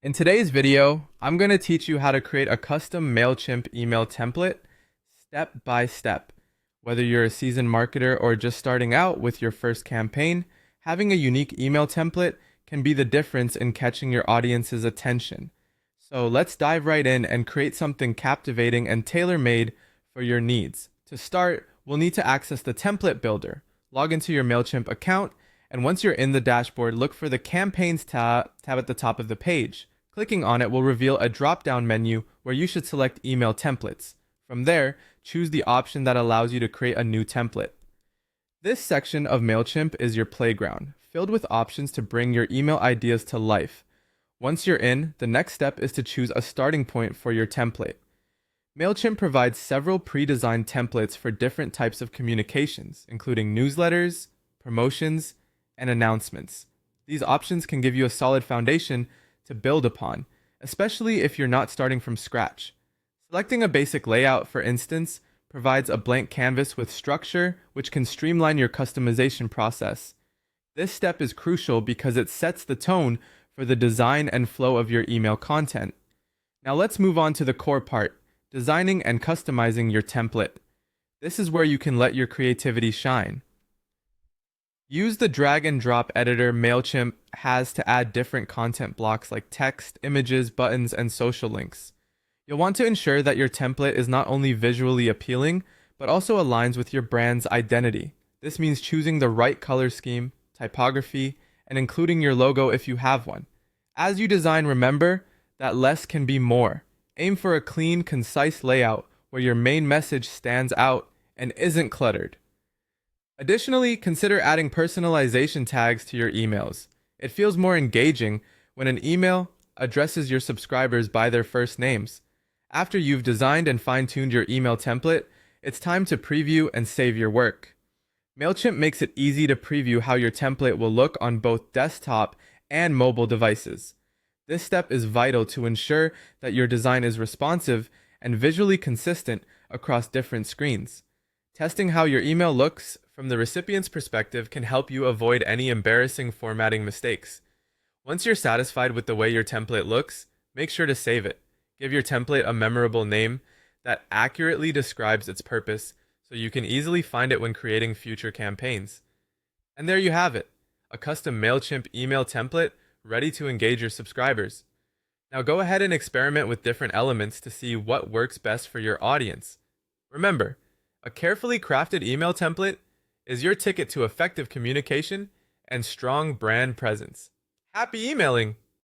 In today's video, I'm going to teach you how to create a custom Mailchimp email template step by step. Whether you're a seasoned marketer or just starting out with your first campaign, having a unique email template can be the difference in catching your audience's attention. So let's dive right in and create something captivating and tailor-made for your needs. To start, we'll need to access the template builder. Log into your Mailchimp account, and once you're in the dashboard, look for the Campaigns tab at the top of the page. Clicking on it will reveal a drop-down menu where you should select Email Templates. From there, choose the option that allows you to create a new template. This section of Mailchimp is your playground, filled with options to bring your email ideas to life. Once you're in, the next step is to choose a starting point for your template. Mailchimp provides several pre-designed templates for different types of communications, including newsletters, promotions, and announcements. These options can give you a solid foundation to build upon, especially if you're not starting from scratch. Selecting a basic layout, for instance, provides a blank canvas with structure, which can streamline your customization process. This step is crucial because it sets the tone for the design and flow of your email content. Now let's move on to the core part, designing and customizing your template. This is where you can let your creativity shine. Use the drag and drop editor Mailchimp has to add different content blocks like text, images, buttons, and social links. You'll want to ensure that your template is not only visually appealing, but also aligns with your brand's identity. This means choosing the right color scheme, typography, and including your logo if you have one. As you design, remember that less can be more. Aim for a clean, concise layout where your main message stands out and isn't cluttered. Additionally, consider adding personalization tags to your emails. It feels more engaging when an email addresses your subscribers by their first names. After you've designed and fine-tuned your email template, it's time to preview and save your work. Mailchimp makes it easy to preview how your template will look on both desktop and mobile devices. This step is vital to ensure that your design is responsive and visually consistent across different screens. Testing how your email looks from the recipient's perspective can help you avoid any embarrassing formatting mistakes. Once you're satisfied with the way your template looks, make sure to save it. Give your template a memorable name that accurately describes its purpose so you can easily find it when creating future campaigns. And there you have it, a custom Mailchimp email template ready to engage your subscribers. Now go ahead and experiment with different elements to see what works best for your audience. Remember, a carefully crafted email template is your ticket to effective communication and strong brand presence. Happy emailing!